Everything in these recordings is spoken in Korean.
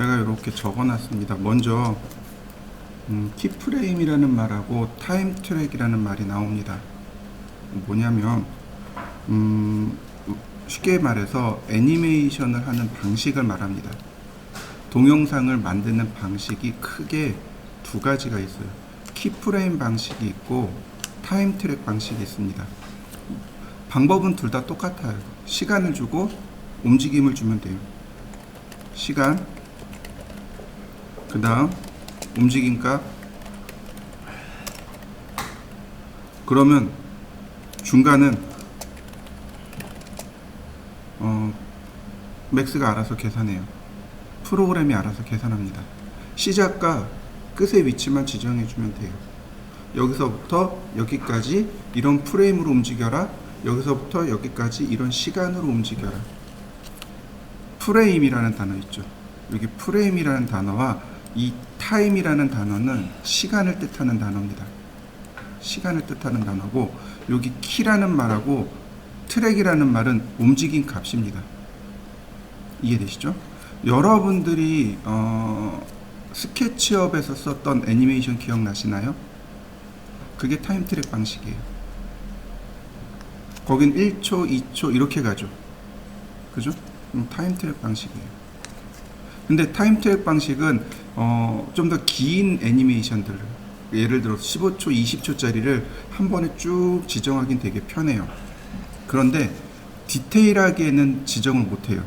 제가 이렇게 적어놨습니다. 먼저 키프레임이라는 말하고 타임 트랙이라는 말이 나옵니다. 뭐냐면 쉽게 말해서 애니메이션을 하는 방식을 말합니다. 동영상을 만드는 방식이 크게 두 가지가 있어요. 키프레임 방식이 있고 타임 트랙 방식이 있습니다. 방법은 둘 다 똑같아요. 시간을 주고 움직임을 주면 돼요. 시간, 그 다음 움직임값. 그러면 중간은 맥스가 알아서 계산해요. 프로그램이 알아서 계산합니다. 시작과 끝의 위치만 지정해주면 돼요. 여기서부터 여기까지 이런 프레임으로 움직여라. 여기서부터 여기까지 이런 시간으로 움직여라. 프레임이라는 단어 있죠. 여기 프레임이라는 단어와 이 타임이라는 단어는 시간을 뜻하는 단어입니다. 시간을 뜻하는 단어고, 여기 키라는 말하고 트랙이라는 말은 움직임 값입니다. 이해되시죠? 여러분들이 스케치업에서 썼던 애니메이션 기억나시나요? 그게 타임 트랙 방식이에요. 거긴 1초, 2초 이렇게 가죠. 그죠? 타임 트랙 방식이에요. 근데 타임 트랙 방식은 좀 더 긴 애니메이션들을, 예를 들어 15초, 20초짜리를 한 번에 쭉 지정하긴 되게 편해요. 그런데 디테일하게는 지정을 못해요.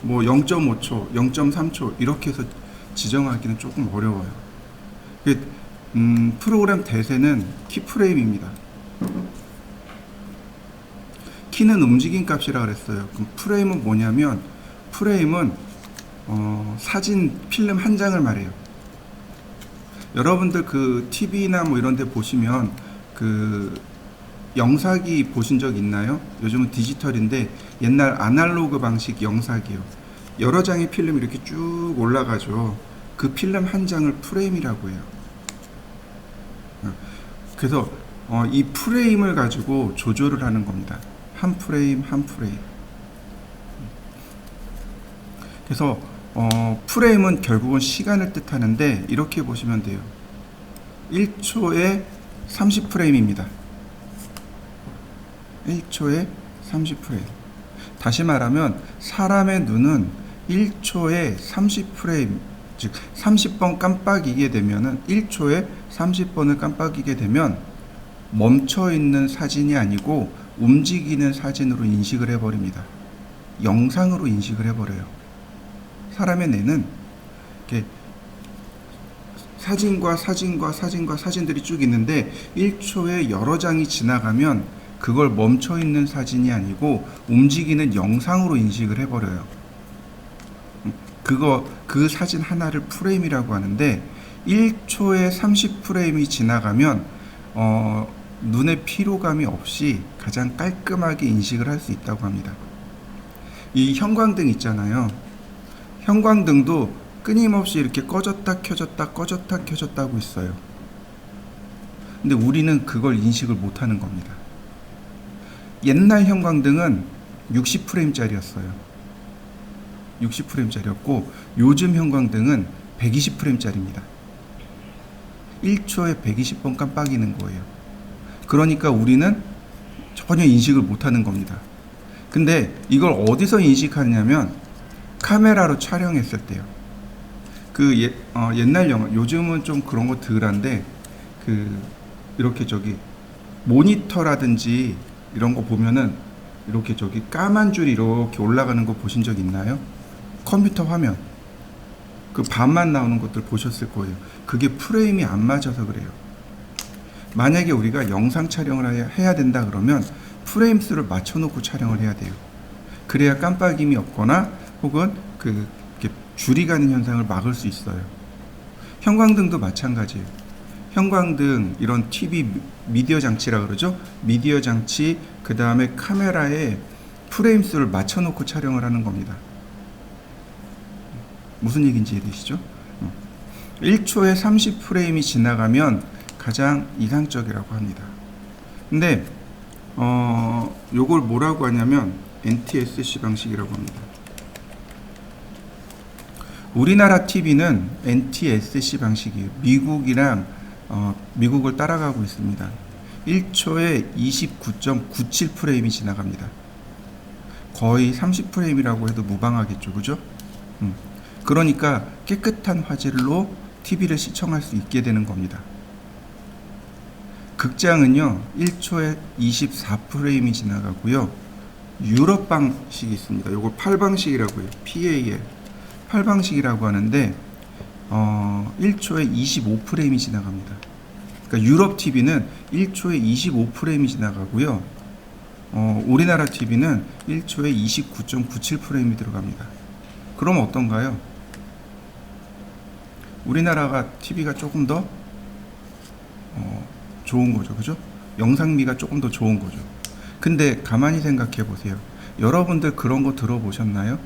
뭐 0.5초, 0.3초 이렇게 해서 지정하기는 조금 어려워요. 프로그램 대세는 키프레임입니다. 키는 움직임 값이라 그랬어요. 그럼 프레임은 뭐냐면, 프레임은 사진 필름 한 장을 말해요. 여러분들 그 TV나 뭐 이런 데 보시면 그 영사기 보신 적 있나요? 요즘은 디지털인데 옛날 아날로그 방식 영사기요. 여러 장의 필름이 이렇게 쭉 올라가죠. 그 필름 한 장을 프레임이라고 해요. 그래서 이 프레임을 가지고 조절을 하는 겁니다. 한 프레임 한 프레임. 그래서 프레임은 결국은 시간을 뜻하는데 이렇게 보시면 돼요. 1초에 30프레임입니다. 1초에 30프레임. 다시 말하면 사람의 눈은 1초에 30프레임, 즉 30번 깜빡이게 되면은 1초에 30번을 깜빡이게 되면 멈춰있는 사진이 아니고 움직이는 사진으로 인식을 해버립니다. 영상으로 인식을 해버려요. 사람의 뇌는 이렇게 사진들이 쭉 있는데 1초에 여러 장이 지나가면 그걸 멈춰있는 사진이 아니고 움직이는 영상으로 인식을 해버려요. 그 사진 하나를 프레임이라고 하는데 1초에 30프레임이 지나가면 눈의 피로감이 없이 가장 깔끔하게 인식을 할 수 있다고 합니다. 이 형광등 있잖아요. 형광등도 끊임없이 이렇게 꺼졌다 켜졌다 꺼졌다 켜졌다 하고 있어요. 근데 우리는 그걸 인식을 못하는 겁니다. 옛날 형광등은 60프레임짜리였어요. 60프레임짜리였고 요즘 형광등은 120프레임짜리입니다. 1초에 120번 깜빡이는 거예요. 그러니까 우리는 전혀 인식을 못하는 겁니다. 근데 이걸 어디서 인식하냐면 카메라로 촬영했을 때요. 옛날 영화, 요즘은 좀 그런 거 덜한데 이렇게 모니터라든지 이런 거 보면은 이렇게 까만 줄이 이렇게 올라가는 거 보신 적 있나요? 컴퓨터 화면 그 반만 나오는 것들 보셨을 거예요. 그게 프레임이 안 맞아서 그래요. 만약에 우리가 영상 촬영을 해야 된다 그러면 프레임 수를 맞춰놓고 촬영을 해야 돼요. 그래야 깜빡임이 없거나 혹은 이렇게 줄이 가는 현상을 막을 수 있어요. 형광등도 마찬가지예요. 형광등, 이런 TV 미디어 장치라 그러죠. 미디어 장치, 그 다음에 카메라에 프레임 수를 맞춰놓고 촬영을 하는 겁니다. 무슨 얘기인지 이해되시죠? 1초에 30프레임이 지나가면 가장 이상적이라고 합니다. 근데 요걸 뭐라고 하냐면 NTSC 방식이라고 합니다. 우리나라 TV는 NTSC 방식이에요. 미국을 따라가고 있습니다. 1초에 29.97 프레임이 지나갑니다. 거의 30 프레임이라고 해도 무방하겠죠, 그죠? 그러니까 깨끗한 화질로 TV를 시청할 수 있게 되는 겁니다. 극장은요 1초에 24 프레임이 지나가고요. 유럽 방식이 있습니다. 요걸 8방식이라고 해요. PAL 8방식이라고 하는데 1초에 25 프레임이 지나갑니다. 그러니까 유럽 TV는 1초에 25 프레임이 지나가고요. 우리나라 TV는 1초에 29.97 프레임이 들어갑니다. 그럼 어떤가요? 우리나라가 TV가 조금 더 좋은 거죠, 그죠? 영상미가 조금 더 좋은 거죠. 근데 가만히 생각해 보세요. 여러분들 그런 거 들어보셨나요?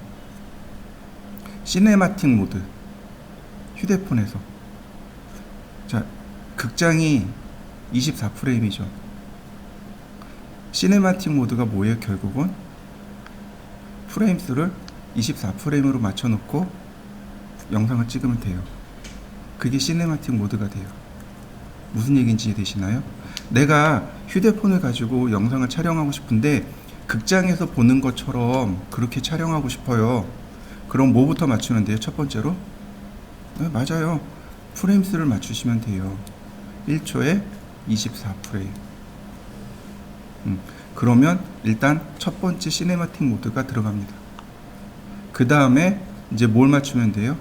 시네마틱 모드 휴대폰에서, 자, 극장이 24 프레임이죠. 시네마틱 모드가 뭐예요? 결국은 프레임 수를 24 프레임으로 맞춰놓고 영상을 찍으면 돼요. 그게 시네마틱 모드가 돼요. 무슨 얘기인지 이해되시나요? 내가 휴대폰을 가지고 영상을 촬영하고 싶은데 극장에서 보는 것처럼 그렇게 촬영하고 싶어요. 그럼 뭐부터 맞추는데요? 첫 번째로? 네, 맞아요. 프레임 수를 맞추시면 돼요. 1초에 24 프레임. 그러면 일단 첫 번째 시네마틱 모드가 들어갑니다. 그 다음에 이제 뭘 맞추면 돼요?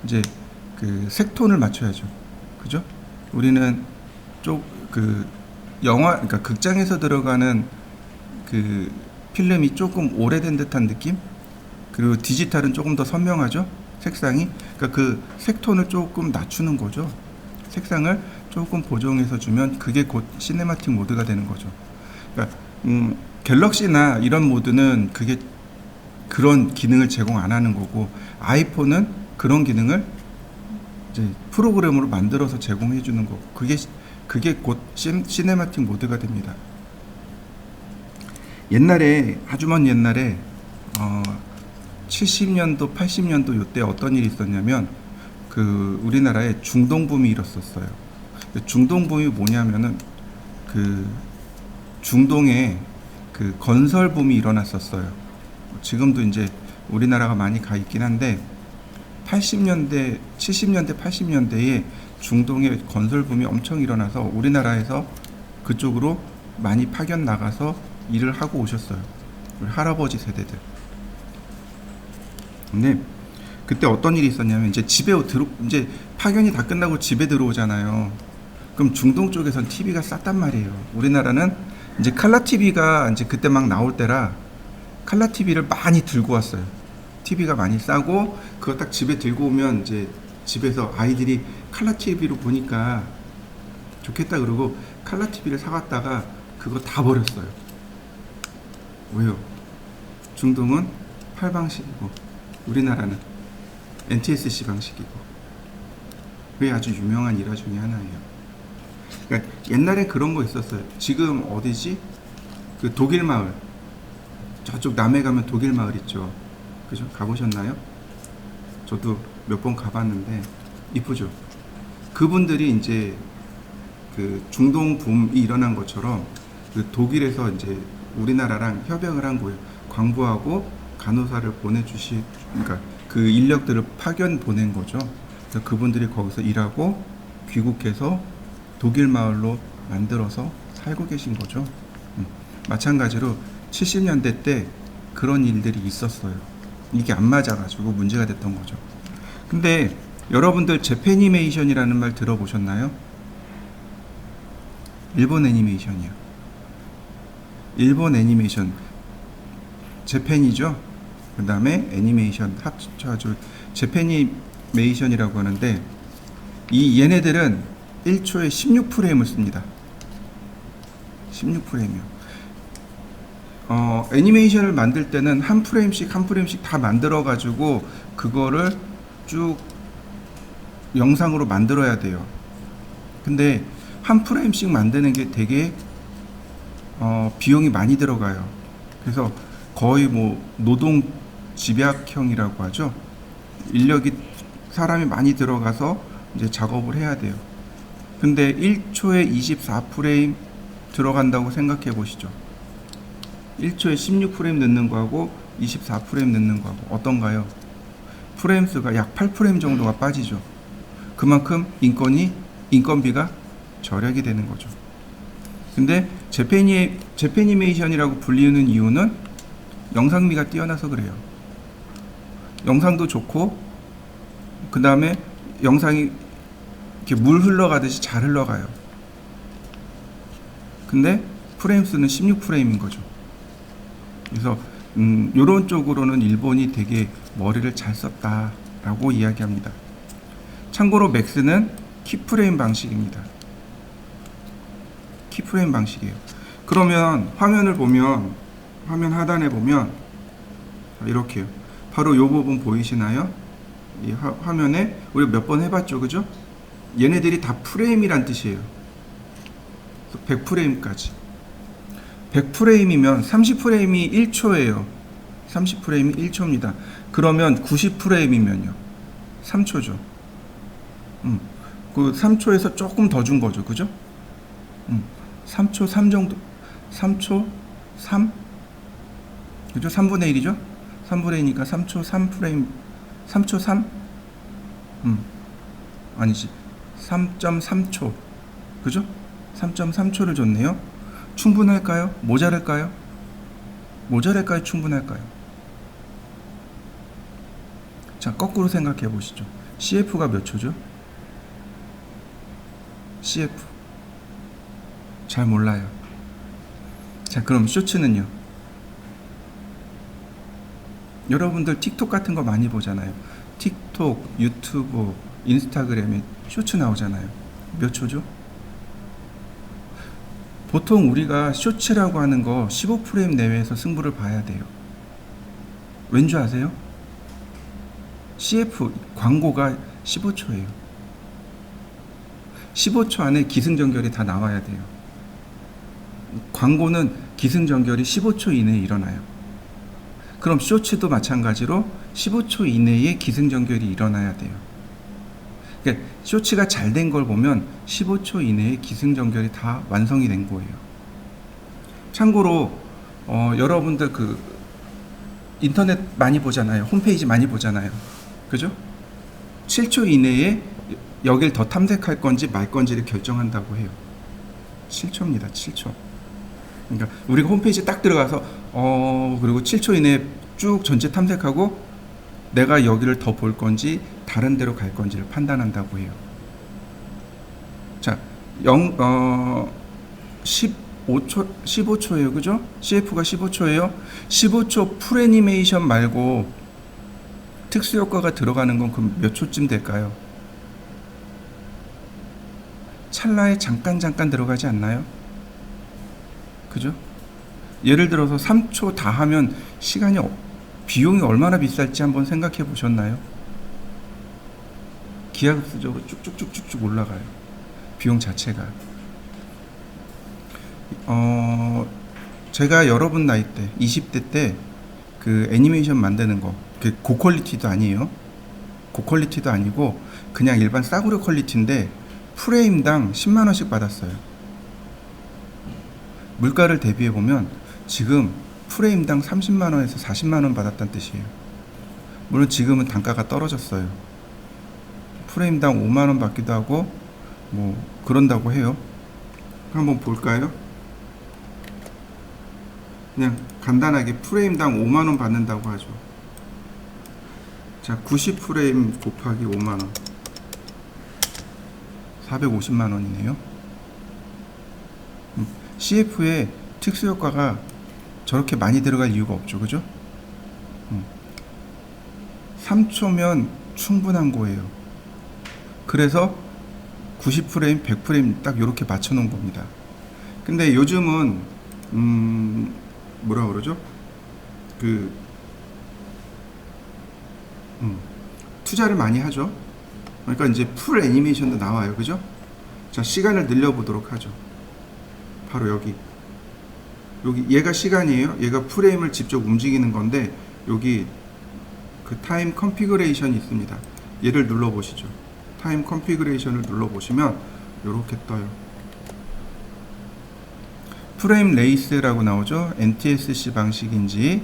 이제 그 색톤을 맞춰야죠. 그죠? 우리는 그러니까 극장에서 들어가는 그 필름이 조금 오래된 듯한 느낌? 그리고 디지털은 조금 더 선명하죠? 색상이. 그러니까 그 색톤을 조금 낮추는 거죠. 색상을 조금 보정해서 주면 그게 곧 시네마틱 모드가 되는 거죠. 그러니까 갤럭시나 이런 모드는 그게 그런 기능을 제공 안 하는 거고, 아이폰은 그런 기능을 이제 프로그램으로 만들어서 제공해 주는 거고, 그게 곧 시네마틱 모드가 됩니다. 옛날에, 아주 먼 옛날에 70년도 80년도 요때 어떤 일이 있었냐면 그 우리나라에 중동붐이 일었었어요. 중동붐이 뭐냐면은 그 중동에 그 건설붐이 일어났었어요. 지금도 이제 우리나라가 많이 가 있긴 한데 80년대, 70년대, 80년대에 중동에 건설붐이 엄청 일어나서 우리나라에서 그쪽으로 많이 파견 나가서 일을 하고 오셨어요. 우리 할아버지 세대들. 근데 그때 어떤 일이 있었냐면 이제 이제 파견이 다 끝나고 집에 들어오잖아요. 그럼 중동 쪽에선 TV가 쌌단 말이에요. 우리나라는 이제 칼라 TV가 이제 그때 막 나올 때라 칼라 TV를 많이 들고 왔어요. TV가 많이 싸고 그거 딱 집에 들고 오면 이제 집에서 아이들이 칼라 TV로 보니까 좋겠다 그러고 칼라 TV를 사갔다가 그거 다 버렸어요. 왜요? 중동은 8방식이고 우리나라는 NTSC 방식이고. 그게 아주 유명한 일화 중에 하나예요. 그러니까 옛날에 그런 거 있었어요. 지금 어디지? 그 독일 마을, 저쪽 남해 가면 독일 마을 있죠. 그죠? 가보셨나요? 저도 몇 번 가봤는데 이쁘죠. 그분들이 이제 그 중동 붐이 일어난 것처럼 그 독일에서 이제 우리나라랑 협약을 한 거예요. 광부하고 간호사를 그러니까 그 인력들을 파견 보낸 거죠. 그래서 그분들이 거기서 일하고 귀국해서 독일 마을로 만들어서 살고 계신 거죠. 마찬가지로 70년대 때 그런 일들이 있었어요. 이게 안 맞아가지고 문제가 됐던 거죠. 근데 여러분들 재패니메이션이라는 말 들어보셨나요? 일본 애니메이션이요. 일본 애니메이션, 재팬이죠. 그 다음에 애니메이션 합쳐가지고 재패니메이션이라고 하는데, 얘네들은 1초에 16프레임을 씁니다. 16프레임이요. 애니메이션을 만들 때는 한 프레임씩 다 만들어 가지고 그거를 쭉 영상으로 만들어야 돼요. 근데 한 프레임씩 만드는 게 되게 비용이 많이 들어가요. 그래서 거의 뭐 노동 집약형이라고 하죠. 인력이 사람이 많이 들어가서 이제 작업을 해야 돼요. 근데 1초에 24프레임 들어간다고 생각해 보시죠. 1초에 16프레임 넣는 거하고 24프레임 넣는 거하고 어떤가요? 프레임 수가 약 8프레임 정도가 빠지죠. 그만큼 인건비가 절약이 되는 거죠. 근데 재패니메이션이라고 불리는 이유는 영상미가 뛰어나서 그래요. 영상도 좋고, 그 다음에 영상이 이렇게 물 흘러가듯이 잘 흘러가요. 근데 프레임 수는 16프레임인 거죠. 그래서 이런 쪽으로는 일본이 되게 머리를 잘 썼다라고 이야기합니다. 참고로 맥스는 키프레임 방식입니다. 키프레임 방식이에요. 그러면 화면을 보면, 화면 하단에 보면 이렇게요. 바로 이 부분 보이시나요? 이 화면에 우리 몇 번 해봤죠, 그죠? 얘네들이 다 프레임이란 뜻이에요. 100프레임까지. 100프레임이면 30프레임이 1초예요. 30프레임이 1초입니다. 그러면 90프레임이면요. 3초죠. 그 3초에서 조금 더 준 거죠. 그죠? 3초 3 정도. 3초 3? 그죠? 3분의 1이죠? 3분의 1이니까 3초 3프레임. 3초 3? 아니지. 3.3초. 그죠? 3.3초를 줬네요. 충분할까요? 모자랄까요? 모자랄까요? 충분할까요? 자, 거꾸로 생각해 보시죠. CF가 몇 초죠? CF. 잘 몰라요. 자, 그럼 쇼츠는요? 여러분들 틱톡 같은 거 많이 보잖아요. 틱톡, 유튜브, 인스타그램에 쇼츠 나오잖아요. 몇 초죠? 보통 우리가 쇼츠라고 하는 거 15프레임 내외에서 승부를 봐야 돼요. 왠지 아세요? CF 광고가 15초예요. 15초 안에 기승전결이 다 나와야 돼요. 광고는 기승전결이 15초 이내에 일어나요. 그럼 쇼츠도 마찬가지로 15초 이내에 기승전결이 일어나야 돼요. 그러니까 쇼츠가 잘 된 걸 보면 15초 이내에 기승전결이 다 완성이 된 거예요. 참고로 여러분들 그 인터넷 많이 보잖아요. 홈페이지 많이 보잖아요. 그죠? 7초 이내에 여길 더 탐색할 건지 말 건지를 결정한다고 해요. 7초입니다. 7초. 그러니까 우리가 홈페이지 딱 들어가서 그리고 7초 이내에 쭉 전체 탐색하고 내가 여기를 더 볼 건지 다른 데로 갈 건지를 판단한다고 해요. 자, 15초예요. 그죠? CF가 15초예요. 15초 풀애니메이션 말고 특수 효과가 들어가는 건 그럼 몇 초쯤 될까요? 찰나에 잠깐 들어가지 않나요? 그죠? 예를 들어서 3초 다 하면 비용이 얼마나 비쌀지 한번 생각해 보셨나요? 기하급수적으로 쭉쭉쭉쭉 올라가요. 비용 자체가. 제가 여러분 나이 때 20대 때 그 애니메이션 만드는 거 고퀄리티도 아니에요. 고퀄리티도 아니고 그냥 일반 싸구려 퀄리티인데 프레임당 10만원씩 받았어요. 물가를 대비해 보면 지금 프레임당 30만원에서 40만원 받았다는 뜻이에요. 물론 지금은 단가가 떨어졌어요. 프레임당 5만원 받기도 하고 뭐 그런다고 해요. 한번 볼까요? 그냥 간단하게 프레임당 5만원 받는다고 하죠. 자, 90프레임 곱하기 5만원 450만원이네요. CF에 특수효과가 저렇게 많이 들어갈 이유가 없죠. 그죠? 3초면 충분한 거예요. 그래서 90프레임, 100프레임 딱 이렇게 맞춰놓은 겁니다. 근데 요즘은 뭐라 그러죠? 투자를 많이 하죠. 그러니까 이제 풀 애니메이션도 나와요. 그죠? 자, 시간을 늘려보도록 하죠. 바로 여기 얘가 시간이에요. 얘가 프레임을 직접 움직이는 건데 여기 그 타임 컨피그레이션이 있습니다. 얘를 눌러보시죠. 타임 컨피그레이션을 눌러보시면 이렇게 떠요. 프레임 레이스라고 나오죠. NTSC 방식인지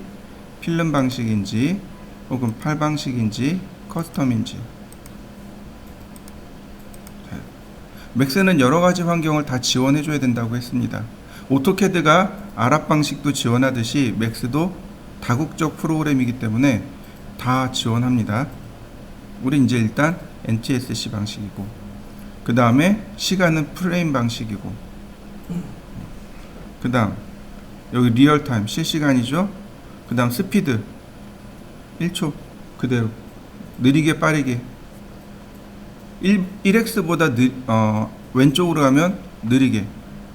필름 방식인지 혹은 팔 방식인지 커스텀인지. 맥스는 여러가지 환경을 다 지원해 줘야 된다고 했습니다. 오토캐드가 아랍 방식도 지원하듯이 맥스도 다국적 프로그램이기 때문에 다 지원합니다. 우리 이제 일단 NTSC 방식이고, 그 다음에 시간은 프레임 방식이고, 그 다음 여기 리얼타임 실시간이죠. 그 다음 스피드 1초 그대로 느리게 빠르게 1x보다 왼쪽으로 가면 느리게,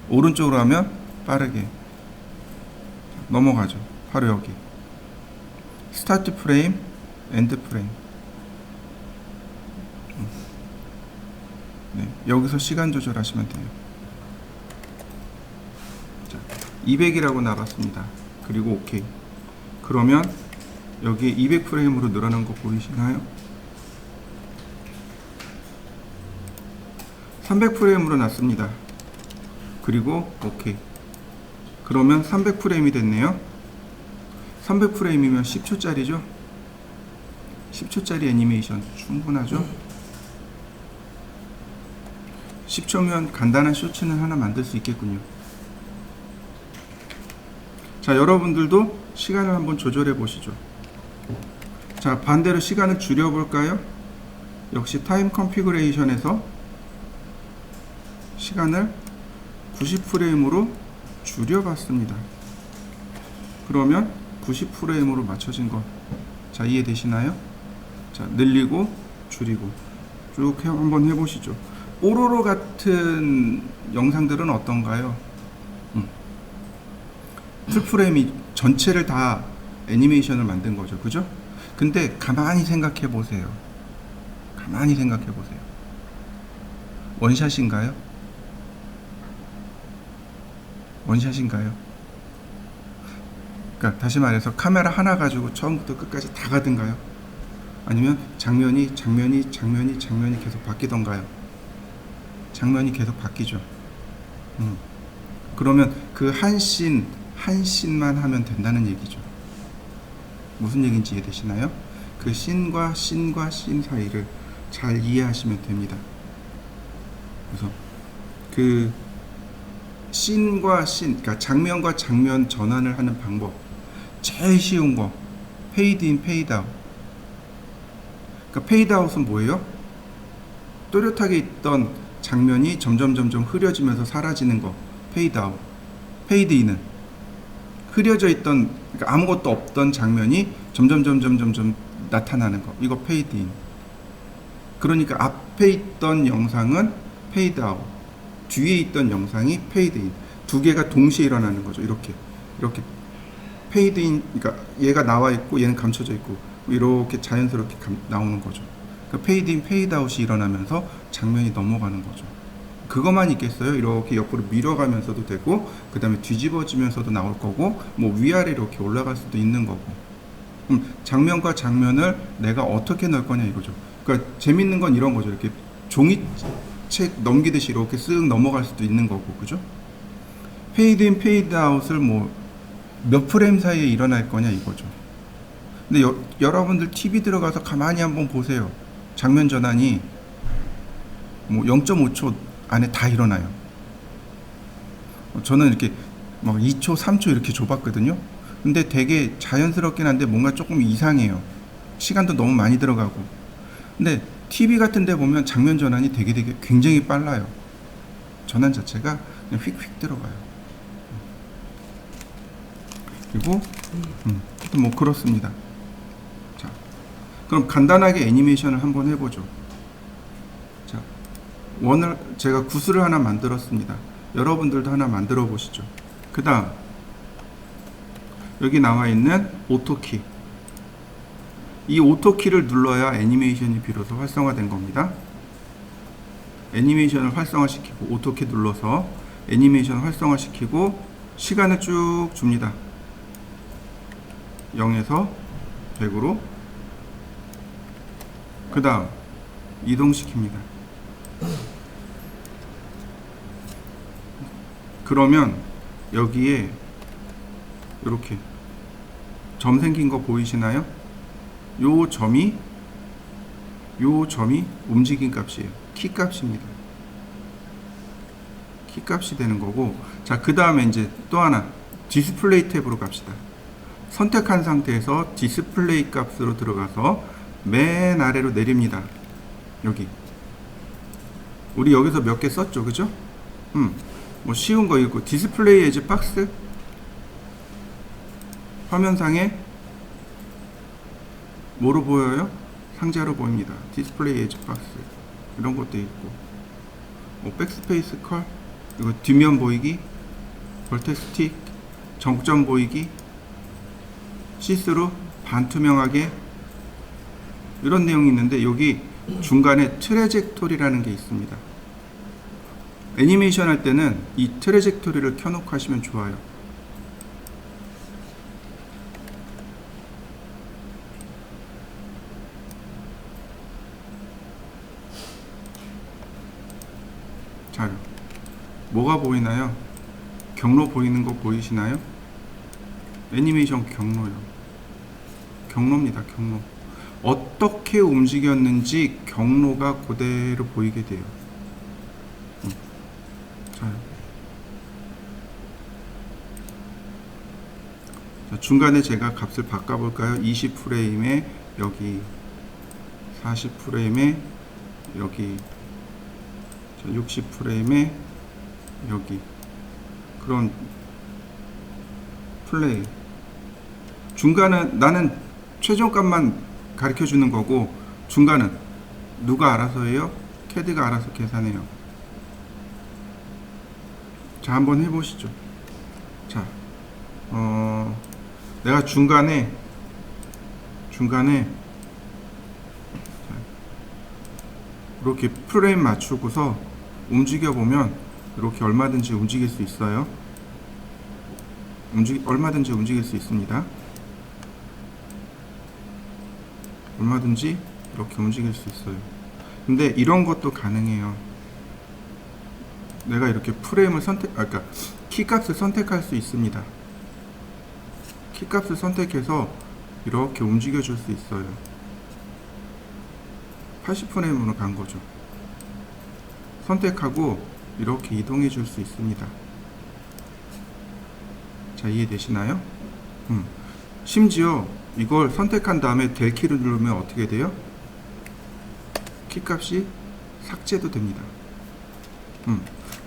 오른쪽으로 가면 빠르게 넘어가죠. 바로 여기 스타트 프레임, 엔드 프레임. 네, 여기서 시간 조절하시면 돼요. 자, 200이라고 나갔습니다. 그리고 OK. 그러면 여기 200 프레임으로 늘어난 거 보이시나요? 300 프레임으로 났습니다. 그리고 OK. 그러면 300 프레임이 됐네요. 300 프레임이면 10초짜리죠? 10초짜리 애니메이션 충분하죠? 10초면 간단한 쇼츠는 하나 만들 수 있겠군요. 자, 여러분들도 시간을 한번 조절해 보시죠. 자, 반대로 시간을 줄여 볼까요? 역시 타임 컨피그레이션에서 시간을 90프레임으로 줄여봤습니다. 그러면 90프레임으로 맞춰진 거, 자, 이해되시나요? 자, 늘리고 줄이고 쭉 한번 해보시죠. 뽀로로 같은 영상들은 어떤가요? 풀프레임이 전체를 다 애니메이션을 만든 거죠. 그죠? 근데 가만히 생각해 보세요. 가만히 생각해 보세요. 원샷인가요? 원샷인가요? 그러니까 다시 말해서 카메라 하나 가지고 처음부터 끝까지 다 가든가요? 아니면 장면이 계속 바뀌던가요? 장면이 계속 바뀌죠. 그러면 그 한 씬만 하면 된다는 얘기죠. 무슨 얘기인지 이해되시나요? 그 씬과 씬 사이를 잘 이해하시면 됩니다. 그래서 그 씬과 씬, 그러니까 장면과 장면 전환을 하는 방법, 제일 쉬운 거 페이드 인, 페이드 아웃. 그러니까 페이드 아웃은 뭐예요? 또렷하게 있던 장면이 점점 흐려지면서 사라지는 거, 페이드 아웃. 페이드 인은 흐려져 있던, 그러니까 아무것도 없던 장면이 점점 나타나는 거, 이거 페이드 인. 그러니까 앞에 있던 영상은 페이드 아웃, 뒤에 있던 영상이 페이드 인. 두 개가 동시에 일어나는 거죠. 이렇게 페이드 인, 그러니까 얘가 나와 있고 얘는 감춰져 있고 이렇게 자연스럽게 나오는 거죠. 그러니까 페이드 인, 페이드 아웃이 일어나면서 장면이 넘어가는 거죠. 그것만 있겠어요? 이렇게 옆으로 밀어가면서도 되고, 그 다음에 뒤집어지면서도 나올 거고, 뭐 위아래 이렇게 올라갈 수도 있는 거고. 장면과 장면을 내가 어떻게 넣을 거냐 이거죠. 그러니까 재밌는 건 이런 거죠. 이렇게 종이책 넘기듯이 이렇게 쓱 넘어갈 수도 있는 거고, 그죠? 페이드 인, 페이드 아웃을 뭐 몇 프레임 사이에 일어날 거냐 이거죠. 근데 여러분들 TV 들어가서 가만히 한번 보세요. 장면 전환이 뭐 0.5초 안에 다 일어나요. 저는 이렇게 막 2초, 3초 이렇게 줘봤거든요. 근데 되게 자연스럽긴 한데 뭔가 조금 이상해요. 시간도 너무 많이 들어가고. 근데 TV 같은 데 보면 장면 전환이 되게 굉장히 빨라요. 전환 자체가 그냥 휙휙 들어가요. 그리고 뭐 그렇습니다. 자, 그럼 간단하게 애니메이션을 한번 해보죠. 자, 제가 구슬을 하나 만들었습니다. 여러분들도 하나 만들어 보시죠. 그 다음 여기 나와 있는 오토키, 이 오토키를 눌러야 애니메이션이 비로소 활성화된 겁니다. 애니메이션을 활성화시키고 오토키 눌러서 애니메이션을 활성화시키고 시간을 쭉 줍니다. 0에서 100으로 그 다음 이동시킵니다. 그러면 여기에 이렇게 점 생긴 거 보이시나요? 요 점이 움직임 값이에요. 키 값입니다. 키 값이 되는 거고, 자, 그 다음에 이제 또 하나 디스플레이 탭으로 갑시다. 선택한 상태에서 디스플레이 값으로 들어가서 맨 아래로 내립니다. 여기 우리 여기서 몇 개 썼죠, 그죠? 뭐 쉬운 거 있고, 디스플레이 에즈 박스, 화면상에 뭐로 보여요? 상자로 보입니다. 디스플레이 에즈 박스, 이런 것도 있고, 뭐 백스페이스 컬, 이거 뒷면 보이기, 벌텍 스틱, 정점 보이기, 시스루, 반투명하게, 이런 내용이 있는데, 여기 중간에 트래젝토리라는 게 있습니다. 애니메이션 할 때는 이 트래젝토리를 켜놓고 하시면 좋아요. 자, 뭐가 보이나요? 경로 보이는 거 보이시나요? 애니메이션 경로요. 경로입니다. 경로. 어떻게 움직였는지 경로가 그대로 보이게 돼요. 자, 중간에 제가 값을 바꿔볼까요? 20프레임에 여기, 40프레임에 여기, 60프레임에 여기. 그럼 플레이. 중간은 나는 최종값만 가르쳐 주는 거고, 중간은 누가 알아서 해요? 캐드가 알아서 계산해요. 자, 한번 해보시죠. 자, 내가 중간에 이렇게 프레임 맞추고서 움직여 보면 이렇게 얼마든지 움직일 수 있어요. 얼마든지 움직일 수 있습니다. 얼마든지 이렇게 움직일 수 있어요. 근데 이런 것도 가능해요. 내가 이렇게 프레임을 그러니까 키값을 선택할 수 있습니다. 키값을 선택해서 이렇게 움직여 줄 수 있어요. 80프레임으로 간 거죠. 선택하고 이렇게 이동해 줄 수 있습니다. 자, 이해되시나요? 심지어 이걸 선택한 다음에 델 키를 누르면 어떻게 돼요? 키값이 삭제도 됩니다.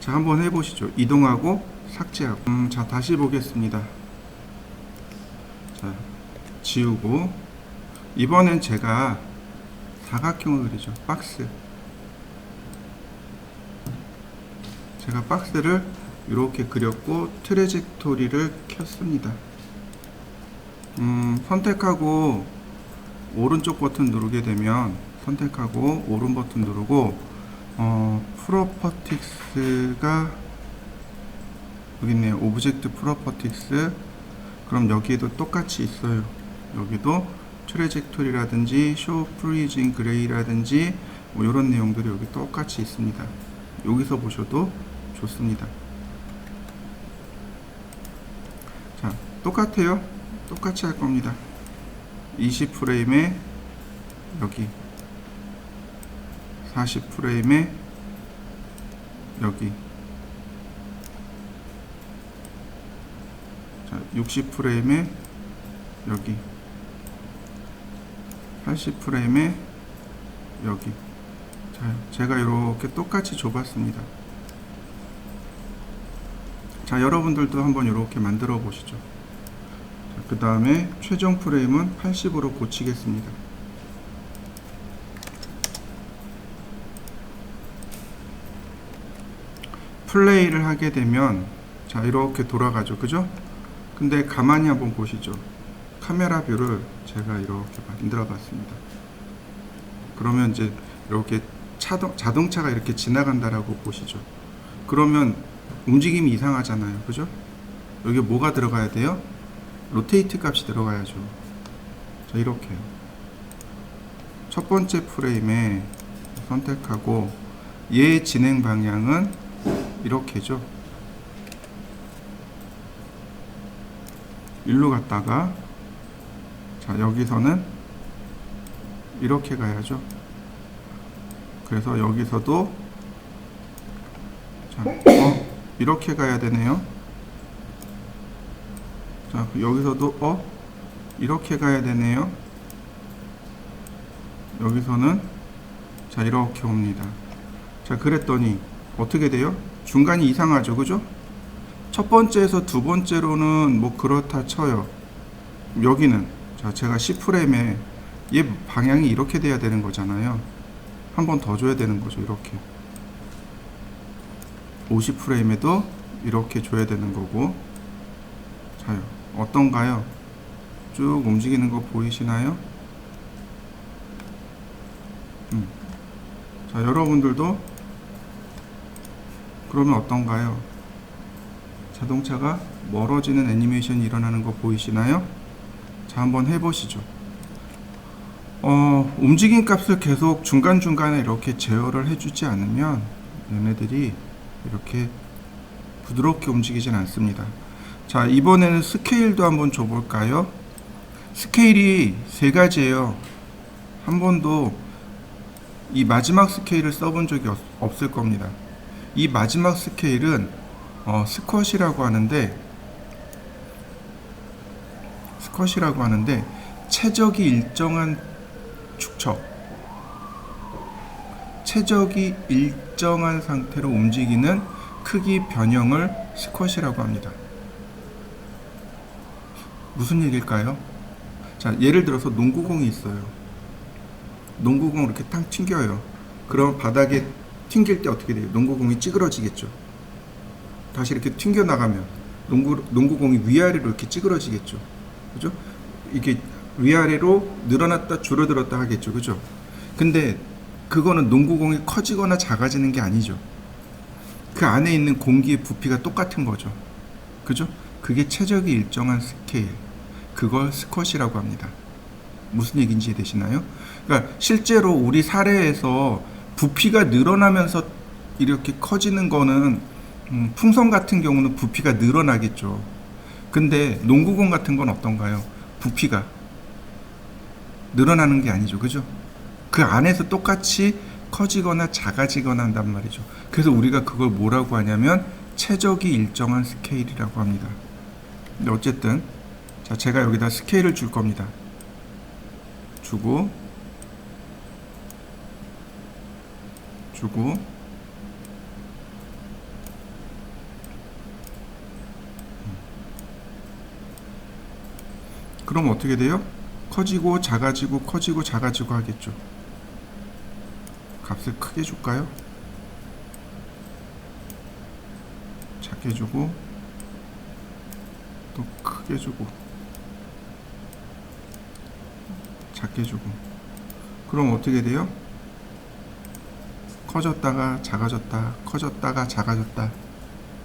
자, 한번 해보시죠. 이동하고 삭제하고. 자, 다시 보겠습니다. 자, 지우고, 이번엔 제가 사각형을 그리죠. 박스. 제가 박스를 이렇게 그렸고 트래젝토리를 켰습니다. 선택하고 오른쪽 버튼 누르게 되면, 선택하고 오른 버튼 누르고 프로퍼티스가 여기 있네요. 오브젝트 프로퍼티스. 그럼 여기에도 똑같이 있어요. 여기도 트래젝토리라든지 쇼 프리징 그레이라든지 뭐 이런 내용들이 여기 똑같이 있습니다. 여기서 보셔도 좋습니다. 자, 똑같아요. 똑같이 할 겁니다. 20프레임에 여기, 40프레임에 여기, 자, 60프레임에 여기, 80프레임에 여기. 자, 제가 이렇게 똑같이 줘봤습니다. 자, 여러분들도 한번 이렇게 만들어 보시죠. 그 다음에 최종 프레임은 80으로 고치겠습니다. 플레이를 하게 되면 자, 이렇게 돌아가죠. 그죠? 근데 가만히 한번 보시죠. 카메라 뷰를 제가 이렇게 만들어 봤습니다. 그러면 이제 이렇게 자동차가 이렇게 지나간다라고 보시죠. 그러면 움직임이 이상하잖아요. 그죠? 여기 뭐가 들어가야 돼요? 로테이트 값이 들어가야죠. 자, 이렇게요. 첫 번째 프레임에 선택하고 얘 진행 방향은 이렇게죠. 일로 갔다가 자 여기서는 이렇게 가야죠. 그래서 여기서도 자, 이렇게 가야 되네요. 자 여기서도 이렇게 가야 되네요. 여기서는 자 이렇게 옵니다. 자 그랬더니 어떻게 돼요? 중간이 이상하죠, 그죠? 첫 번째에서 두 번째로는 뭐 그렇다 쳐요. 여기는 자 제가 C프레임에 얘 방향이 이렇게 돼야 되는 거잖아요. 한 번 더 줘야 되는 거죠. 이렇게 50프레임에도 이렇게 줘야 되는 거고. 자요 어떤가요? 쭉 움직이는 거 보이시나요? 자 여러분들도 그러면 어떤가요? 자동차가 멀어지는 애니메이션이 일어나는 거 보이시나요? 자 한번 해보시죠. 움직임 값을 계속 중간중간에 이렇게 제어를 해주지 않으면 얘네들이 이렇게 부드럽게 움직이진 않습니다. 자 이번에는 스케일도 한번 줘볼까요? 스케일이 세 가지예요. 한 번도 이 마지막 스케일을 써본 적이 없을 겁니다. 이 마지막 스케일은 스쿼시라고 하는데 최적이 일정한 축척, 최적이 일정한 상태로 움직이는 크기 변형을 스쿼시라고 합니다. 무슨 얘기일까요? 자 예를 들어서 농구공이 있어요. 농구공을 이렇게 탕 튕겨요. 그럼 바닥에 튕길 때 어떻게 돼요? 농구공이 찌그러지겠죠. 다시 이렇게 튕겨 나가면 농구공이 위아래로 이렇게 찌그러지겠죠. 그죠? 이게 위아래로 늘어났다 줄어들었다 하겠죠. 그죠? 근데 그거는 농구공이 커지거나 작아지는 게 아니죠. 그 안에 있는 공기의 부피가 똑같은 거죠. 그죠? 그게 최적이 일정한 스케일. 그걸 스쿼시라고 합니다. 무슨 얘기인지 되시나요? 그러니까 실제로 우리 사례에서 부피가 늘어나면서 이렇게 커지는 거는 풍선 같은 경우는 부피가 늘어나겠죠. 근데 농구공 같은 건 어떤가요? 부피가 늘어나는 게 아니죠. 그죠? 그 안에서 똑같이 커지거나 작아지거나 한단 말이죠. 그래서 우리가 그걸 뭐라고 하냐면 최적이 일정한 스케일이라고 합니다. 근데 어쨌든 자 제가 여기다 스케일을 줄 겁니다. 주고 그럼 어떻게 돼요? 커지고 작아지고 커지고 작아지고 하겠죠. 값을 크게 줄까요? 작게 주고 또 크게 주고 작게 주고. 그럼 어떻게 돼요? 커졌다가 작아졌다, 커졌다가 작아졌다.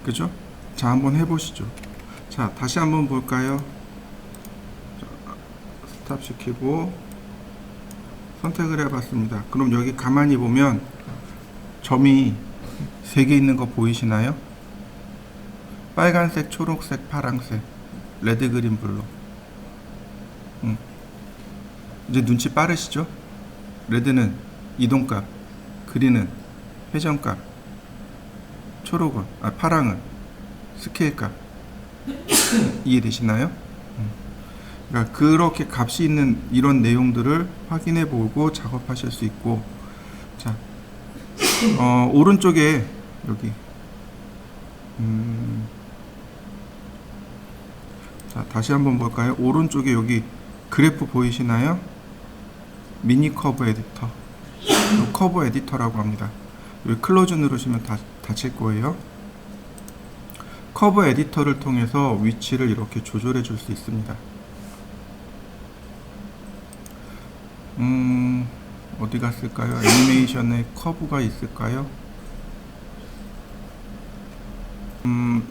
그죠? 자 한번 해보시죠. 자 다시 한번 볼까요? 자, 스탑 시키고 선택을 해봤습니다. 그럼 여기 가만히 보면 점이 3개 있는 거 보이시나요? 빨간색, 초록색, 파란색, 레드, 그린, 블루. 이제 눈치 빠르시죠? 레드는 이동값, 그린은 회전값, 초록은 파랑은 스케일값. 이해되시나요? 그러니까 그렇게 값이 있는 이런 내용들을 확인해 보고 작업하실 수 있고. 자 오른쪽에 여기 자 다시 한번 볼까요? 오른쪽에 여기 그래프 보이시나요? 미니 커브 에디터, 커브 에디터라고 합니다. 여기 클로즈 누르시면 닫힐 거예요. 커브 에디터를 통해서 위치를 이렇게 조절해 줄 수 있습니다. 어디 갔을까요? 애니메이션에 커브가 있을까요?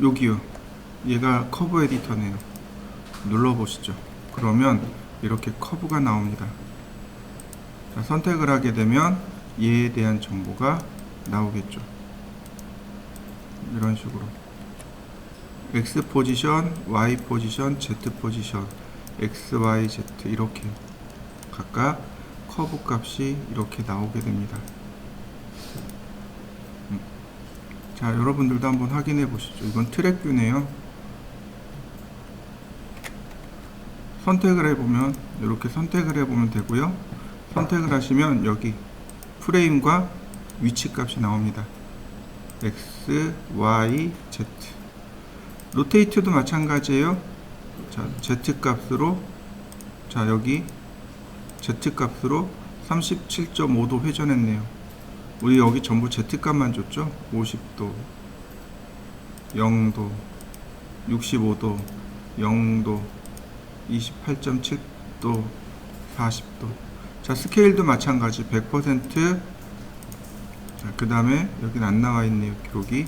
여기요. 얘가 커브 에디터네요. 눌러보시죠. 그러면 이렇게 커브가 나옵니다. 자, 선택을 하게 되면 얘에 대한 정보가 나오겠죠. 이런 식으로 X 포지션, Y 포지션, Z 포지션, X, Y, Z 이렇게 각각 커브 값이 이렇게 나오게 됩니다. 자, 여러분들도 한번 확인해 보시죠. 이건 트랙 뷰네요. 선택을 해보면 이렇게 선택을 해보면 되고요. 선택을 하시면 여기 프레임과 위치 값이 나옵니다. X, Y, Z. 로테이트도 마찬가지예요. 자, Z 값으로, 자, 여기 Z 값으로 37.5도 회전했네요. 우리 여기 전부 Z 값만 줬죠? 50도, 0도, 65도, 0도, 28.7도, 40도. 자, 스케일도 마찬가지 100%. 자, 그 다음에 여기는 안 나와 있네요, 기록이.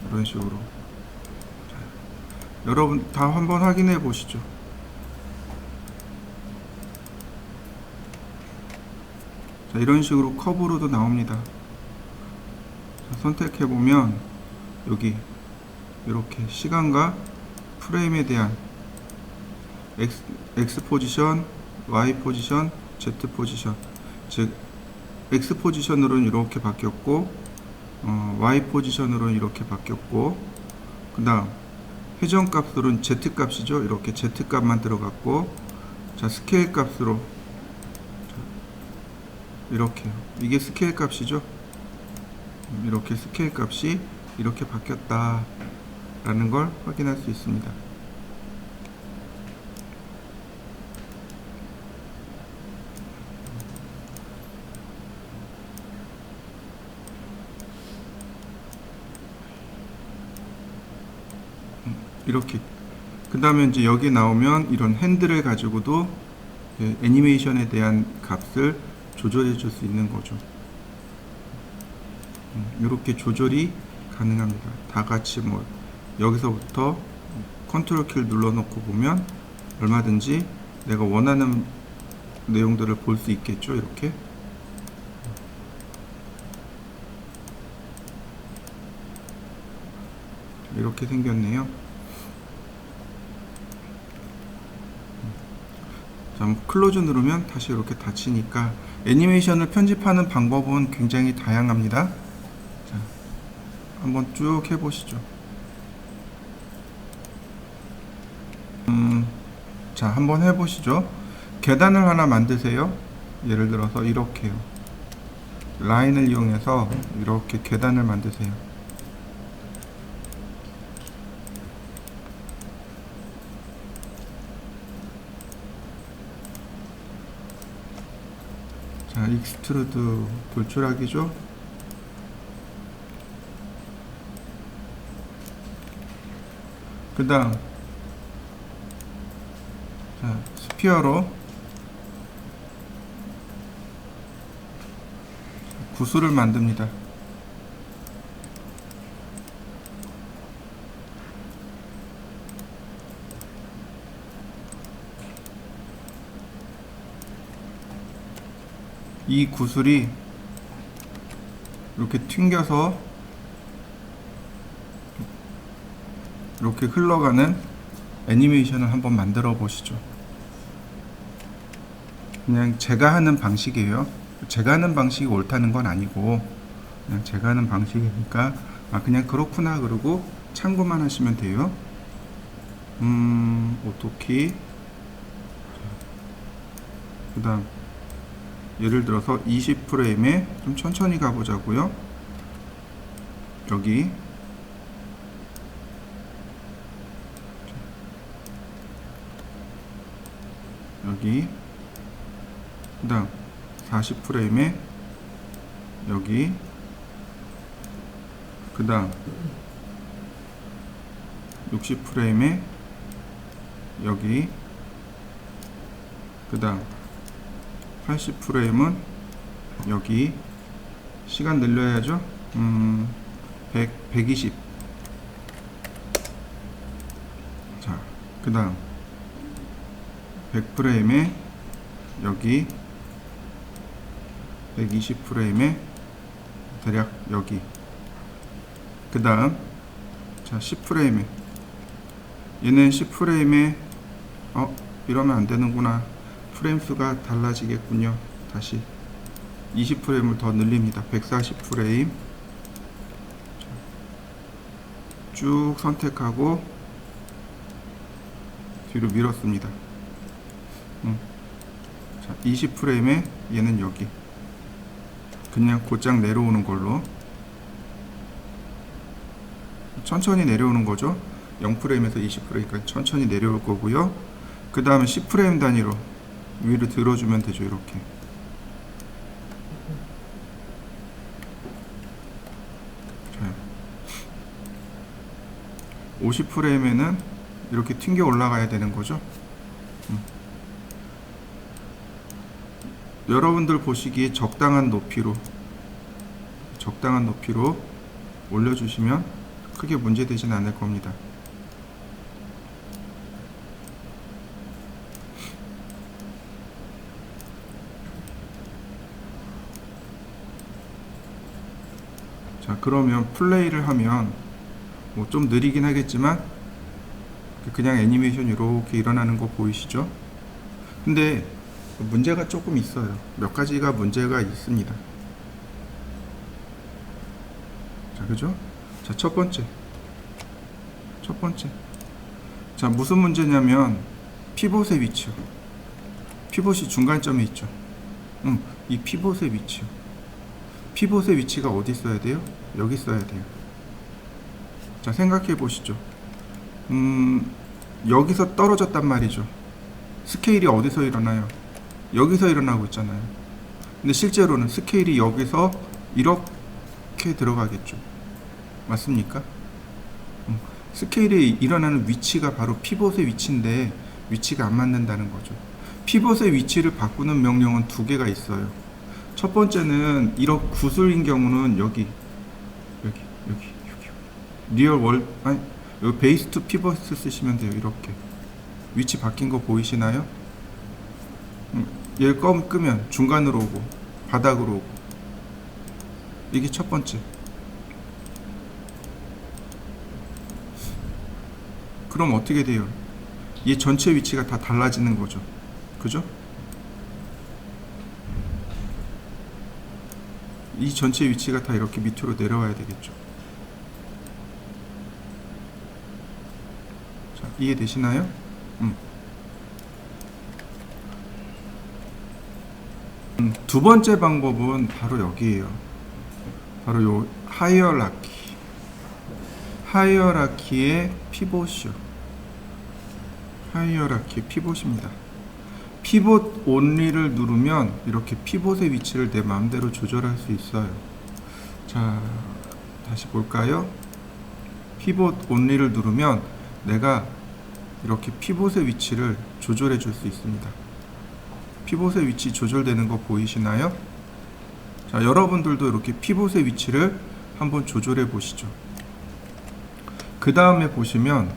이런 식으로. 자, 여러분 다 한번 확인해 보시죠. 자, 이런 식으로 커브로도 나옵니다. 자, 선택해 보면 여기 이렇게 시간과 프레임에 대한 X 포지션, Y 포지션, Z 포지션, 즉 X 포지션으로는 이렇게 바뀌었고, Y 포지션으로는 이렇게 바뀌었고, 그 다음 회전 값으로는 Z 값이죠. 이렇게 Z 값만 들어갔고, 자, 스케일 값으로 이렇게, 이게 스케일 값이죠. 이렇게 스케일 값이 이렇게 바뀌었다 라는 걸 확인할 수 있습니다. 이렇게. 그 다음에 이제 여기 나오면 이런 핸들을 가지고도 애니메이션에 대한 값을 조절해 줄 수 있는 거죠. 이렇게 조절이 가능합니다. 다 같이 뭐 여기서부터 컨트롤 키를 눌러 놓고 보면 얼마든지 내가 원하는 내용들을 볼 수 있겠죠. 이렇게. 이렇게 생겼네요. 자, 클로즈 누르면 다시 이렇게 닫히니까 애니메이션을 편집하는 방법은 굉장히 다양합니다. 자, 한번 쭉 해보시죠. 자, 한번 해보시죠. 계단을 하나 만드세요. 예를 들어서 이렇게요. 라인을 이용해서 이렇게 계단을 만드세요. 자, 익스트루드 돌출하기죠. 그 다음 자, 스피어로 구슬을 만듭니다. 이 구슬이 이렇게 튕겨서 이렇게 흘러가는 애니메이션을 한번 만들어 보시죠. 그냥 제가 하는 방식이에요. 제가 하는 방식이 옳다는 건 아니고 그냥 제가 하는 방식이니까 그냥 그렇구나 그러고 참고만 하시면 돼요. 오토키. 그 다음 예를 들어서 20프레임에 좀 천천히 가보자고요. 여기 그 다음 40프레임에 여기 그 다음 60프레임에 여기 그 다음 80프레임은 여기 시간 늘려야죠. 120. 자, 그 다음 100프레임에 여기 120프레임에 대략 여기. 그 다음 자 10프레임에 얘는 10프레임에 이러면 안 되는구나. 프레임 수가 달라지겠군요. 다시 20프레임을 더 늘립니다. 140프레임 쭉 선택하고 뒤로 밀었습니다. 자, 20프레임에 얘는 여기. 그냥 곧장 내려오는 걸로 천천히 내려오는 거죠. 0프레임에서 20프레임까지 천천히 내려올 거고요. 그 다음에 10프레임 단위로 위로 들어주면 되죠. 이렇게. 자, 50프레임에는 이렇게 튕겨 올라가야 되는 거죠. 여러분들 보시기에 적당한 높이로 올려주시면 크게 문제되진 않을 겁니다. 자, 그러면 플레이를 하면 뭐 좀 느리긴 하겠지만 그냥 애니메이션 이렇게 일어나는 거 보이시죠? 근데 문제가 조금 있어요. 몇 가지가 문제가 있습니다. 자, 그죠? 자, 첫 번째. 자, 무슨 문제냐면 피봇의 위치요. 피봇이 중간점에 있죠. 이 피봇의 위치요. 피봇의 위치가 어디 있어야 돼요? 여기 있어야 돼요. 자, 생각해 보시죠. 여기서 떨어졌단 말이죠. 스케일이 어디서 일어나요? 여기서 일어나고 있잖아요. 근데 실제로는 스케일이 여기서 이렇게 들어가겠죠. 맞습니까? 스케일이 일어나는 위치가 바로 피봇의 위치인데 위치가 안 맞는다는 거죠. 피봇의 위치를 바꾸는 명령은 두 개가 있어요. 첫 번째는 이런 구슬인 경우는 여기 리얼 월 여기 베이스 투 피벗 쓰시면 돼요. 이렇게 위치 바뀐 거 보이시나요? 얘를 끄면 중간으로 오고 바닥으로 오고. 이게 첫 번째. 그럼 어떻게 돼요? 얘 전체 위치가 다 달라지는 거죠. 그죠? 이 전체 위치가 다 이렇게 밑으로 내려와야 되겠죠. 자, 이해되시나요? 두 번째 방법은 바로 여기에요. 바로 요 하이어라키의 피봇이요. 하이어라키의 피봇입니다. 피봇 온리를 누르면 이렇게 피봇의 위치를 내 마음대로 조절할 수 있어요. 자, 다시 볼까요? 피봇 온리를 누르면 내가 이렇게 피봇의 위치를 조절해 줄 수 있습니다. 피봇의 위치 조절되는 거 보이시나요? 자, 여러분들도 이렇게 피봇의 위치를 한번 조절해 보시죠. 그 다음에 보시면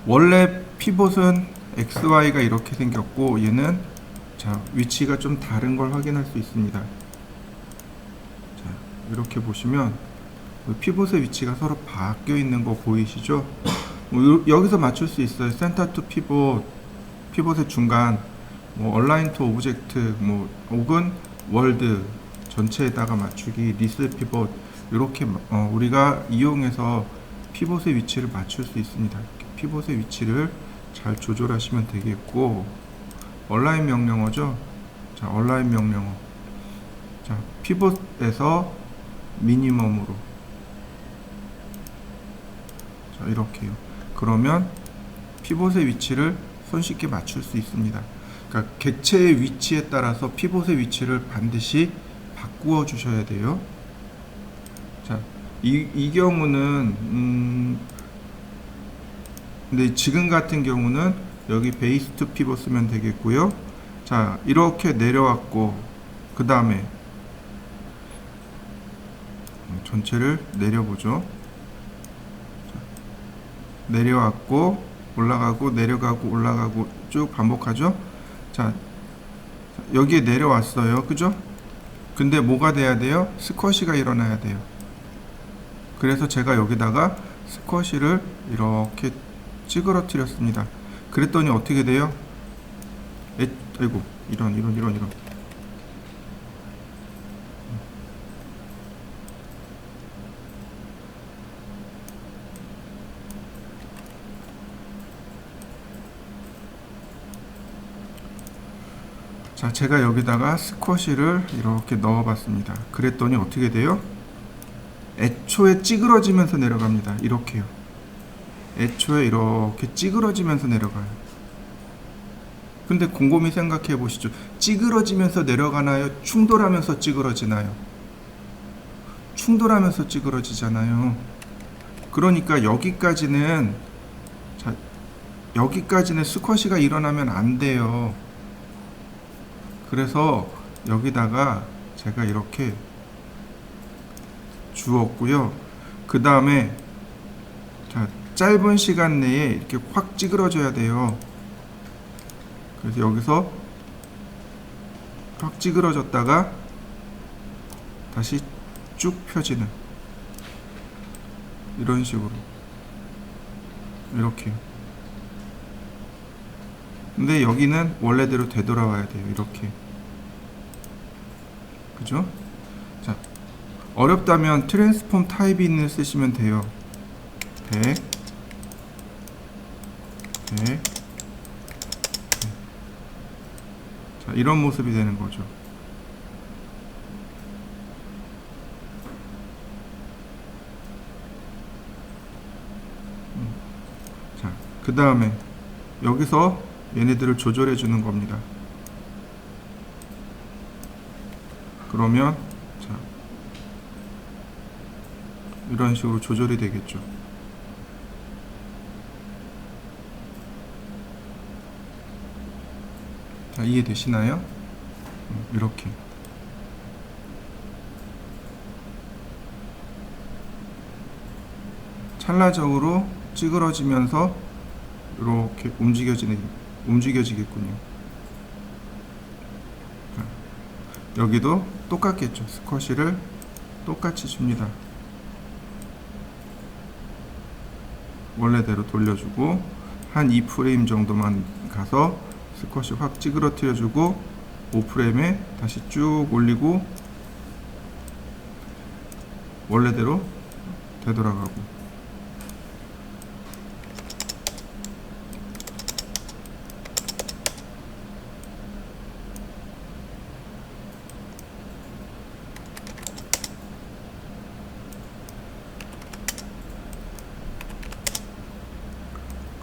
원래 피봇은 XY가 이렇게 생겼고 얘는 자, 위치가 좀 다른 걸 확인할 수 있습니다. 자, 이렇게 보시면 피봇의 위치가 서로 바뀌어 있는 거 보이시죠? 여기서 맞출 수 있어요. 센터 투 피봇, 피봇의 중간, 얼라인 투 오브젝트, 혹은 월드 전체에다가 맞추기, 리스 피봇, 이렇게 우리가 이용해서 피봇의 위치를 맞출 수 있습니다. 피봇의 위치를 잘 조절하시면 되겠고, 얼라인 명령어죠. 자, 얼라인 명령어. 자, 피봇에서 미니멈으로. 자, 이렇게요. 그러면 피봇의 위치를 손쉽게 맞출 수 있습니다. 그러니까 객체의 위치에 따라서 피봇의 위치를 반드시 바꾸어 주셔야 돼요. 자, 이 경우는 근데 지금 같은 경우는 여기 베이스 투 피봇 쓰면 되겠고요. 자, 이렇게 내려왔고 그 다음에 전체를 내려보죠. 자, 내려왔고 올라가고 내려가고 올라가고 쭉 반복하죠. 자, 여기에 내려왔어요. 그죠? 근데 뭐가 돼야 돼요? 스쿼시가 일어나야 돼요. 그래서 제가 여기다가 스쿼시를 이렇게 찌그러뜨렸습니다. 그랬더니 어떻게 돼요? 아이고, 이런. 자, 제가 여기다가 스쿼시를 이렇게 넣어봤습니다. 그랬더니 어떻게 돼요? 애초에 찌그러지면서 내려갑니다. 이렇게요. 애초에 이렇게 찌그러지면서 내려가요. 근데 곰곰이 생각해 보시죠. 찌그러지면서 내려가나요? 충돌하면서 찌그러지나요? 충돌하면서 찌그러지잖아요. 그러니까 여기까지는, 자, 여기까지는 스쿼시가 일어나면 안 돼요. 그래서 여기다가 제가 이렇게 주었고요. 그 다음에 짧은 시간 내에 이렇게 확 찌그러져야 돼요. 그래서 여기서 확 찌그러졌다가 다시 쭉 펴지는 이런 식으로 이렇게. 근데 여기는 원래대로 되돌아와야 돼요. 이렇게. 그죠? 자, 어렵다면 트랜스폼 타입인을 쓰시면 돼요. 100 자, 이런 모습이 되는 거죠. 자, 그 다음에 여기서 얘네들을 조절해 주는 겁니다. 그러면 자, 이런 식으로 조절이 되겠죠. 자, 이해되시나요? 이렇게. 찰나적으로 찌그러지면서 이렇게 움직여지겠군요. 자, 여기도 똑같겠죠. 스쿼시를 똑같이 줍니다. 원래대로 돌려주고 한 2프레임 정도만 가서 스쿼시 확 찌그러뜨려주고 5프레임에 다시 쭉 올리고 원래대로 되돌아가고.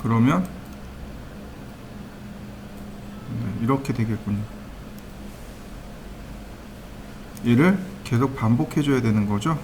그러면 이렇게 되겠군요. 이를 계속 반복해 줘야 되는 거죠.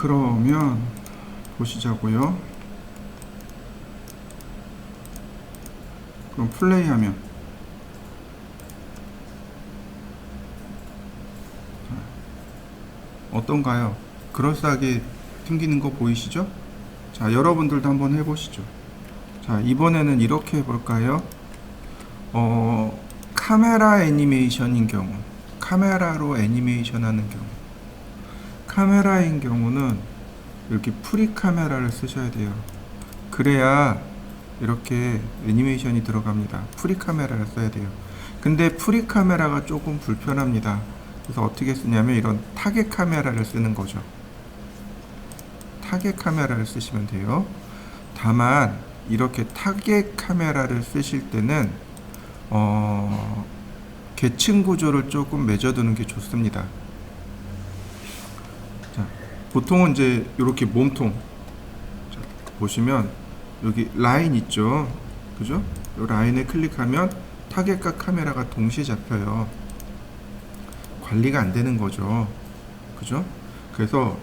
그러면 보시자고요. 그럼 플레이하면 어떤가요? 그럴싸하게 튕기는 거 보이시죠? 자, 여러분들도 한번 해보시죠. 자, 이번에는 이렇게 해볼까요? 카메라 애니메이션인 경우, 카메라로 애니메이션 하는 경우, 카메라인 경우는 이렇게 프리 카메라를 쓰셔야 돼요. 그래야 이렇게 애니메이션이 들어갑니다. 프리 카메라를 써야 돼요. 근데 프리 카메라가 조금 불편합니다. 그래서 어떻게 쓰냐면 이런 타겟 카메라를 쓰는 거죠. 타겟 카메라를 쓰시면 돼요. 다만 이렇게 타겟 카메라를 쓰실 때는 계층 구조를 조금 맺어두는 게 좋습니다. 자, 보통은 이제 이렇게 몸통, 자, 보시면 여기 라인 있죠, 그죠? 이 라인에 클릭하면 타겟과 카메라가 동시에 잡혀요. 관리가 안 되는 거죠, 그죠? 그래서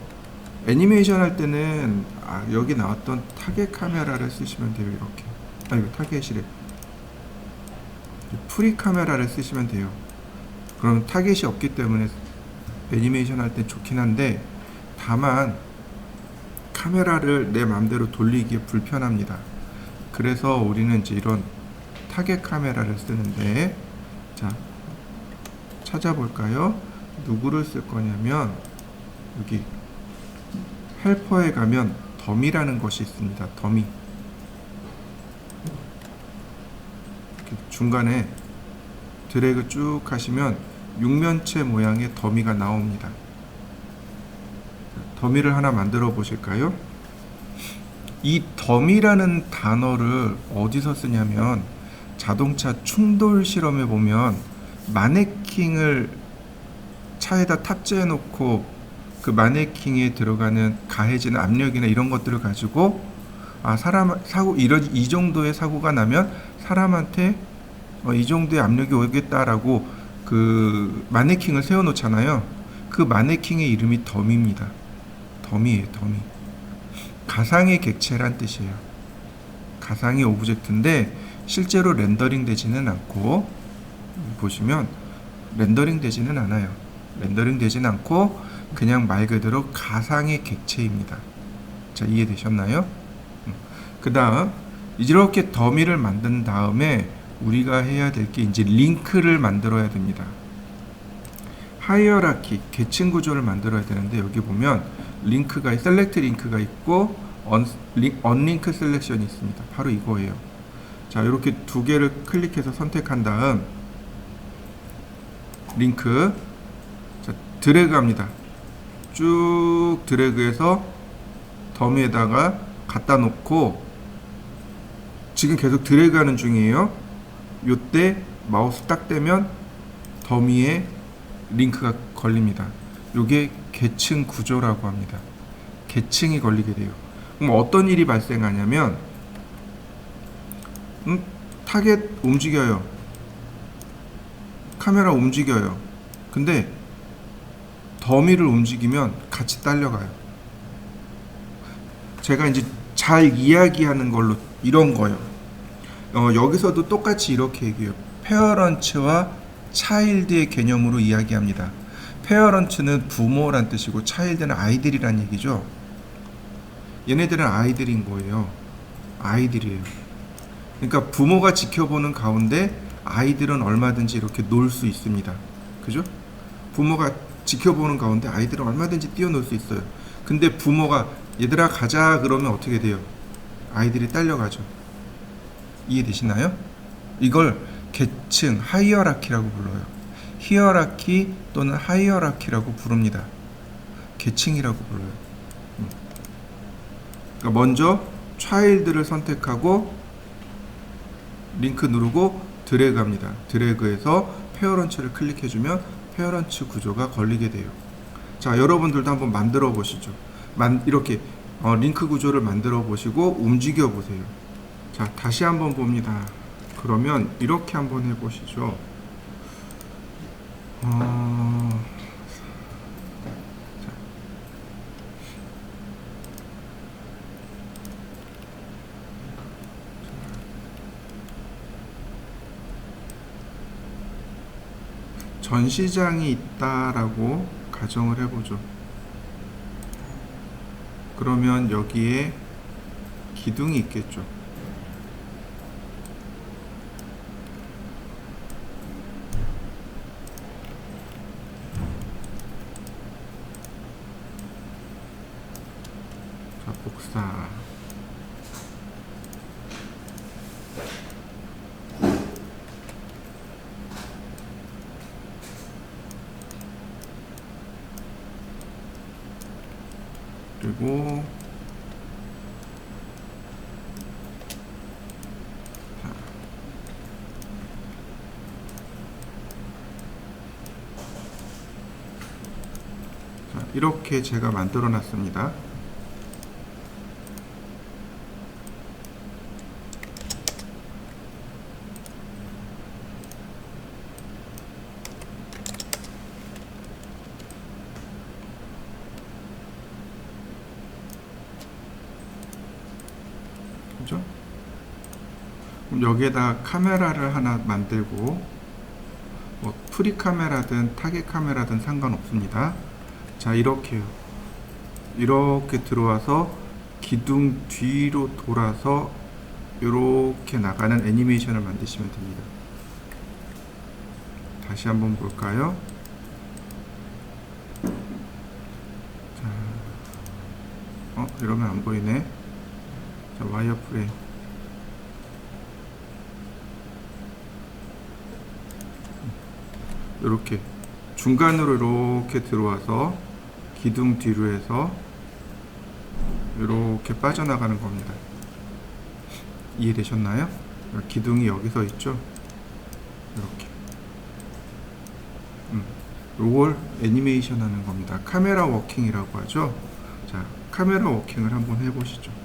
애니메이션 할 때는 여기 나왔던 타겟 카메라를 쓰시면 돼요. 이렇게 이거 타겟이래. 프리 카메라를 쓰시면 돼요. 그럼 타겟이 없기 때문에 애니메이션 할 때 좋긴 한데, 다만 카메라를 내 마음대로 돌리기에 불편합니다. 그래서 우리는 이제 이런 타겟 카메라를 쓰는데, 자, 찾아볼까요? 누구를 쓸 거냐면 여기 헬퍼에 가면 더미라는 것이 있습니다. 더미. 중간에 드래그 쭉 하시면 육면체 모양의 더미가 나옵니다. 더미를 하나 만들어 보실까요? 이 더미라는 단어를 어디서 쓰냐면 자동차 충돌 실험에 보면 마네킹을 차에다 탑재해 놓고 그 마네킹에 들어가는 가해지는 압력이나 이런 것들을 가지고 사람 사고 이 정도의 사고가 나면 사람한테 이 정도의 압력이 오겠다라고 그 마네킹을 세워 놓잖아요. 그 마네킹의 이름이 더미입니다. 더미예요, 더미. 가상의 객체란 뜻이에요. 가상의 오브젝트인데 실제로 렌더링 되지는 않고, 보시면 렌더링 되지는 않아요. 렌더링 되지는 않고 그냥 말 그대로 가상의 객체입니다. 자, 이해되셨나요? 그 다음 이렇게 더미를 만든 다음에 우리가 해야 될 게 이제 링크를 만들어야 됩니다. 하이어라키, 계층 구조를 만들어야 되는데, 여기 보면 링크가, 셀렉트 링크가 있고 언링크 셀렉션이 있습니다. 바로 이거예요. 자, 이렇게 두 개를 클릭해서 선택한 다음 링크, 자, 드래그 합니다. 쭉 드래그해서 더미에다가 갖다 놓고, 지금 계속 드래그 하는 중이에요. 요때 마우스 딱 대면 더미에 링크가 걸립니다. 요게 계층 구조라고 합니다. 계층이 걸리게 돼요. 그럼 어떤 일이 발생하냐면 타겟 움직여요. 카메라 움직여요. 근데 더미를 움직이면 같이 딸려가요. 제가 이제 잘 이야기하는 걸로 이런 거요. 여기서도 똑같이 이렇게 얘기해요. 페어런츠와 차일드의 개념으로 이야기합니다. 페어런츠는 부모란 뜻이고 차일드는 아이들이란 얘기죠. 얘네들은 아이들인 거예요. 아이들이에요. 그러니까 부모가 지켜보는 가운데 아이들은 얼마든지 이렇게 놀 수 있습니다. 그죠? 부모가 지켜보는 가운데 아이들은 얼마든지 뛰어놀 수 있어요. 근데 부모가 얘들아 가자 그러면 어떻게 돼요? 아이들이 딸려가죠. 이해되시나요? 이걸 계층, 하이어라키라고 불러요. 히어라키 또는 하이어라키라고 부릅니다. 계층이라고 불러요. 그러니까 먼저 차일드를 선택하고 링크 누르고 드래그 합니다. 드래그해서 페어런츠를 클릭해주면 페어런츠 구조가 걸리게 돼요. 자, 여러분들도 한번 만들어 보시죠. 이렇게 링크 구조를 만들어 보시고 움직여 보세요. 자, 다시 한번 봅니다. 그러면 이렇게 한번 해보시죠. 전시장이 있다라고 가정을 해보죠. 그러면 여기에 기둥이 있겠죠. 자, 복사. 그리고 자, 이렇게 제가 만들어 놨습니다. 그죠? 그럼 여기에다 카메라를 하나 만들고, 뭐 프리 카메라든 타겟 카메라든 상관없습니다. 자, 이렇게요. 이렇게 들어와서 기둥 뒤로 돌아서 이렇게 나가는 애니메이션을 만드시면 됩니다. 다시 한번 볼까요? 자, 이러면 안 보이네. 자, 와이어 프레임. 이렇게 중간으로 이렇게 들어와서 기둥 뒤로 해서 이렇게 빠져나가는 겁니다. 이해되셨나요? 기둥이 여기서 있죠? 이렇게. 요걸 애니메이션 하는 겁니다. 카메라 워킹이라고 하죠. 자, 카메라 워킹을 한번 해보시죠.